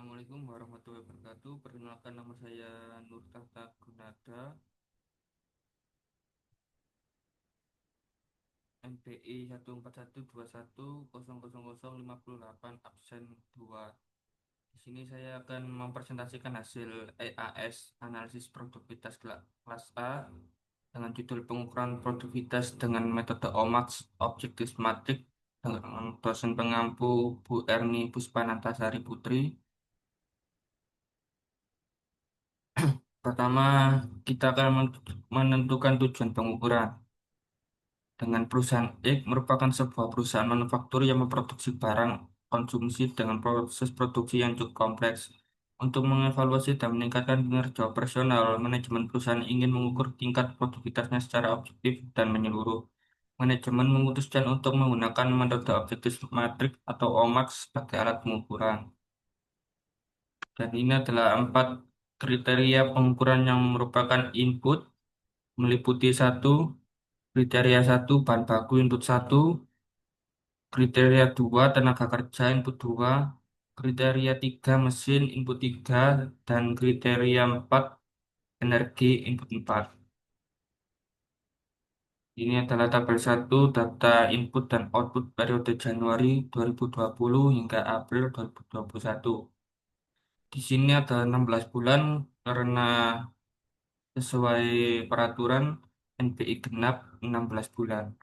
Assalamualaikum warahmatullahi wabarakatuh. Perkenalkan, nama saya Nur Tahta Gunada, NPI 14121000058 absen 2. Di sini saya akan mempresentasikan hasil EAS analisis produktivitas kelas A dengan judul pengukuran produktivitas dengan metode OMAX Objective Matrix dengan dosen pengampu Bu Erni Puspanantasari Putri. Pertama, kita akan menentukan tujuan pengukuran. Dengan perusahaan X merupakan sebuah perusahaan manufaktur yang memproduksi barang konsumsi dengan proses produksi yang cukup kompleks. Untuk mengevaluasi dan meningkatkan kinerja operasional, manajemen perusahaan ingin mengukur tingkat produktivitasnya secara objektif dan menyeluruh. Manajemen memutuskan untuk menggunakan metode objektif matrix atau OMAX sebagai alat pengukuran. Dan ini adalah 4 kriteria pengukuran yang merupakan input, meliputi satu, kriteria satu, bahan baku input satu, kriteria 2 tenaga kerja input 2, kriteria 3 mesin input 3, dan kriteria 4 energi input 4. Ini adalah tabel satu data input dan output periode Januari 2020 hingga April 2021. Di sini ada 16 bulan karena sesuai peraturan NPI genap 16 bulan.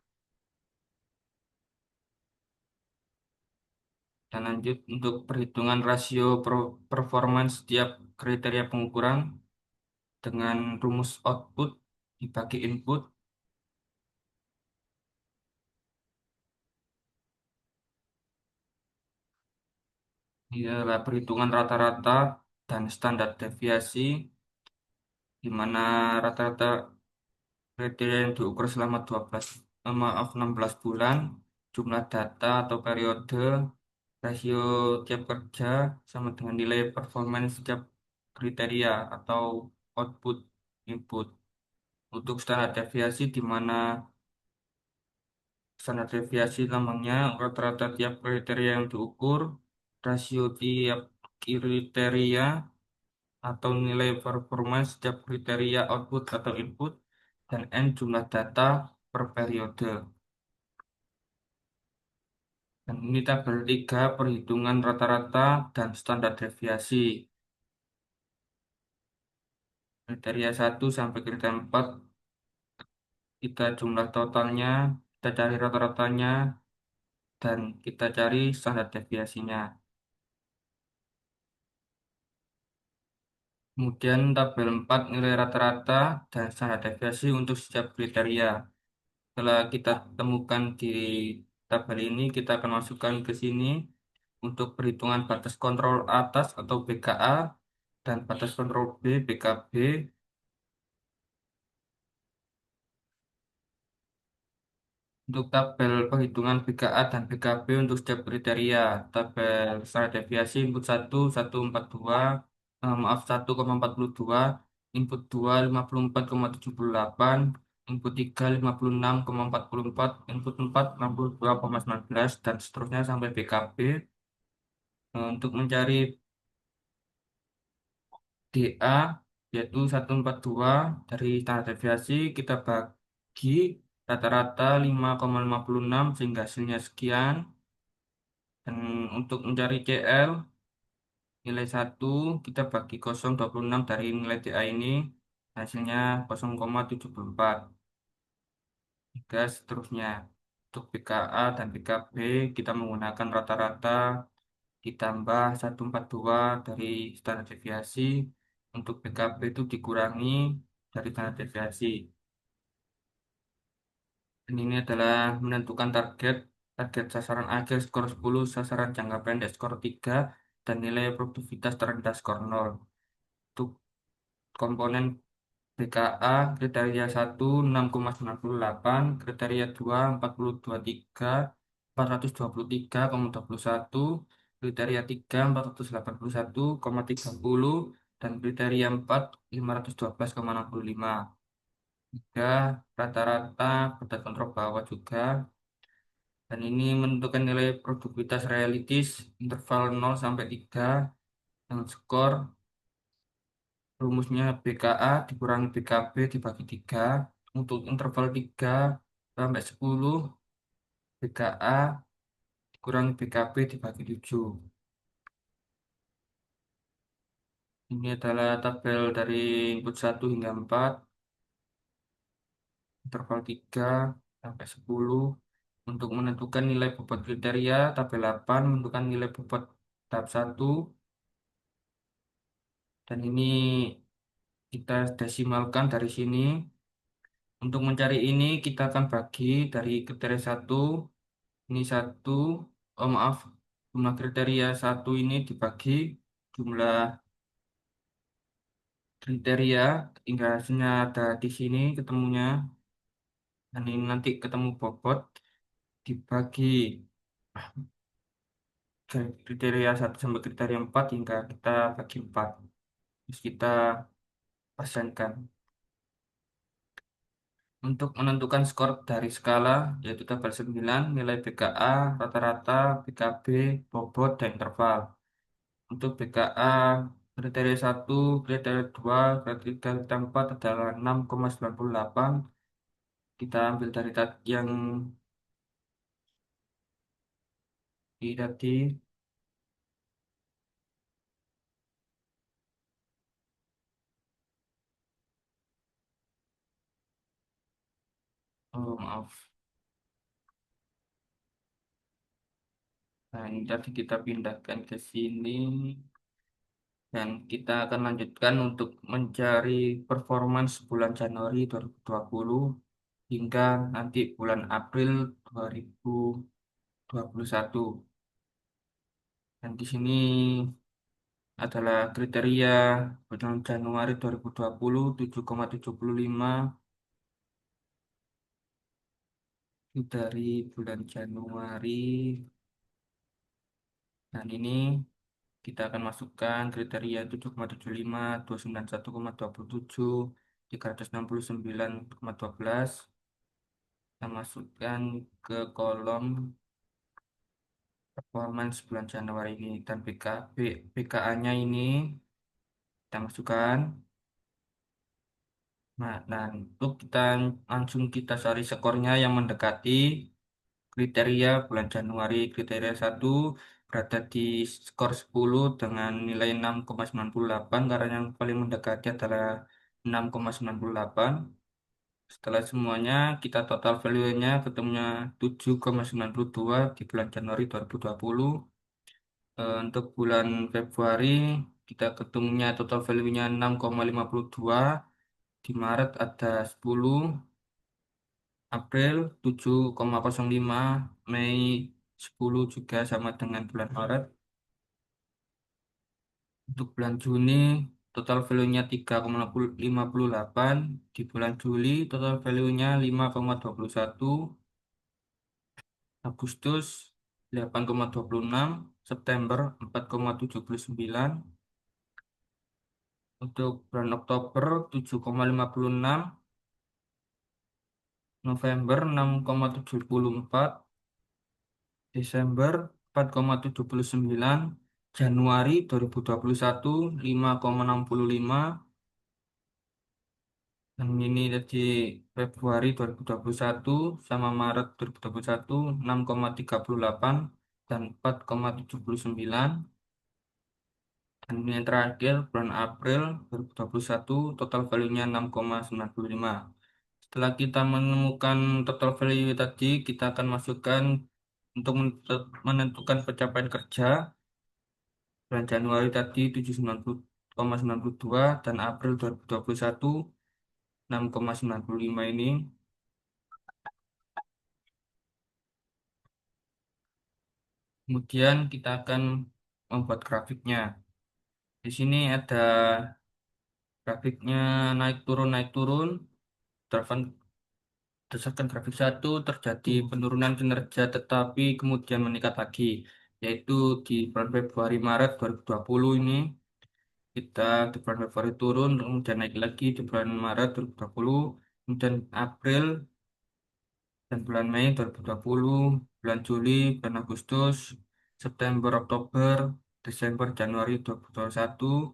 Dan lanjut untuk perhitungan rasio performance setiap kriteria pengukuran dengan rumus output dibagi input. Ini adalah perhitungan rata-rata dan standar deviasi, di mana rata-rata kriteria yang diukur selama 16 bulan, jumlah data atau periode, rasio tiap kerja, sama dengan nilai performance setiap kriteria atau output input. Untuk standar deviasi, di mana standar deviasi namanya rata-rata tiap kriteria yang diukur, rasio tiap kriteria atau nilai performance setiap kriteria output atau input, dan N jumlah data per periode. Dan ini tabel 3 perhitungan rata-rata dan standar deviasi. Kriteria satu sampai kriteria 4 kita jumlah totalnya, kita cari rata-ratanya, dan kita cari standar deviasinya. Kemudian tabel 4 nilai rata-rata dan standar deviasi untuk setiap kriteria. Setelah kita temukan di tabel ini, kita akan masukkan ke sini untuk perhitungan batas kontrol atas atau BKA dan batas kontrol B, BKB. Untuk tabel perhitungan BKA dan BKB untuk setiap kriteria, tabel standar deviasi input 1,142, maaf 1,42, input 2, 54,78, input 3, 56,44, input 4, 62,19, dan seterusnya sampai BKB. Untuk mencari DA, yaitu 142 dari standar deviasi, kita bagi rata-rata 5,56 sehingga hasilnya sekian. Dan untuk mencari CL, nilai satu kita bagi 0,26 dari nilai DA ini, hasilnya 0,74. Hingga seterusnya. Untuk BKA dan BKB, kita menggunakan rata-rata ditambah 142 dari standar deviasi. Untuk BKB itu dikurangi dari standar deviasi. Dan ini adalah menentukan target, target sasaran akhir skor 10, sasaran jangka pendek skor 3, dan nilai produktivitas terendah skor 0. Untuk komponen BKA, kriteria satu 6,98, kriteria 2 423, 423,21, kriteria 3 481,30, dan kriteria 4 512,65. Tiga rata-rata pada kontrol bawah juga. Dan ini menentukan nilai produktivitas realistis interval 0 sampai 3. dengan skor rumusnya BKA dikurangi BKB dibagi 3. Untuk interval 3 sampai 10, BKA dikurangi BKB dibagi 7. Ini adalah tabel dari input 1 hingga 4, interval 3 sampai 10. Untuk menentukan nilai bobot kriteria, tabel 8 menentukan nilai bobot tahap 1. Dan ini kita desimalkan dari sini. Untuk mencari ini, kita akan bagi dari kriteria 1. Ini 1, oh maaf, jumlah kriteria 1 ini dibagi jumlah kriteria, hingga hasilnya ada di sini ketemunya. Dan ini nanti ketemu bobot dibagi kriteria 1 sampai kriteria 4 hingga kita bagi 4. Terus kita persenkan. Untuk menentukan skor dari skala, yaitu tabel 9, nilai BKA, rata-rata, BKB, bobot, dan interval. Untuk BKA, kriteria 1, kriteria 2, kriteria 4 adalah 6,98. Kita ambil dari yang di tadi. Oh, maaf. Nah, ini tadi kita pindahkan ke sini. Dan kita akan lanjutkan untuk mencari performance bulan Januari 2020 hingga nanti bulan April 2021. Dan di sini adalah kriteria bulan Januari 2020 7,75 dari bulan Januari. Dan ini kita akan masukkan kriteria 7,75, 291,27, 369,12. Kita masukkan ke kolom performance bulan Januari ini, dan BKA-nya ini kita masukkan. Nah, untuk kita langsung kita cari skornya yang mendekati kriteria bulan Januari. Kriteria 1 berada di skor 10 dengan nilai 6,98, karena yang paling mendekati adalah 6,98. Setelah semuanya kita total value-nya ketemunya 7,92 di bulan Januari 2020. Untuk bulan Februari kita ketemunya total value-nya 6,52. Di Maret ada 10, April 7,05, Mei 10 juga sama dengan bulan Maret. Untuk bulan Juni total value-nya 3,58, di bulan Juli total value-nya 5,21, Agustus 8,26, September 4,79, untuk bulan Oktober 7,56, November 6,74, Desember 4,79, Januari 2021 5,65, dan ini dari Februari 2021 sama Maret 2021 6,38 dan 4,79. Dan ini yang terakhir bulan April 2021 total value-nya 6,95. Setelah kita menemukan total value tadi, kita akan masukkan untuk menentukan pencapaian kerja. Bulan Januari tadi 790,92 dan April 2021 6,95 ini. Kemudian kita akan membuat grafiknya. Di sini ada grafiknya naik turun. Berdasarkan grafik 1 terjadi penurunan kinerja tetapi kemudian meningkat lagi, yaitu di bulan Februari Maret 2020 ini. Kita di bulan Februari turun, kemudian naik lagi di bulan Maret 2020, kemudian April dan bulan Mei 2020, bulan Juli, bulan Agustus, September, Oktober. Desember Januari 2021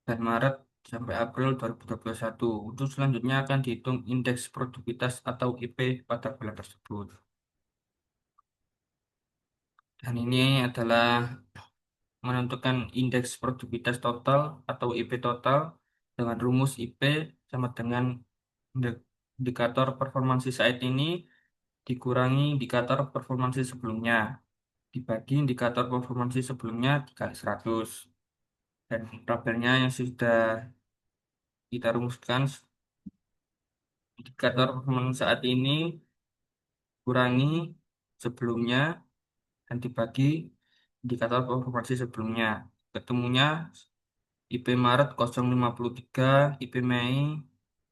dan Maret sampai April 2021. Untuk selanjutnya akan dihitung indeks produktivitas atau IP pada bulan tersebut. Dan ini adalah menentukan indeks produktivitas total atau IP total dengan rumus IP sama dengan indikator performansi saat ini dikurangi indikator performansi sebelumnya dibagi indikator performansi sebelumnya dikali 100 dan tabelnya yang sudah kita rumuskan indikator performansi saat ini kurangi sebelumnya dan dibagi indikator performansi sebelumnya ketemunya IP Maret 0,53, IP Mei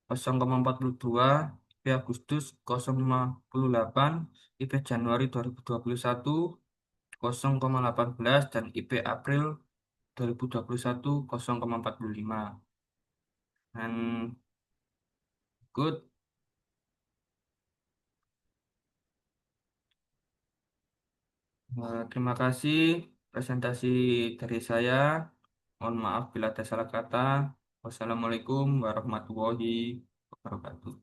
0,42, IP Agustus 0,58, IP Januari 2021 0,18 dan IP April 2021 0,45. Dan good. Terima kasih presentasi dari saya. Mohon maaf bila ada salah kata. Wassalamualaikum warahmatullahi wabarakatuh.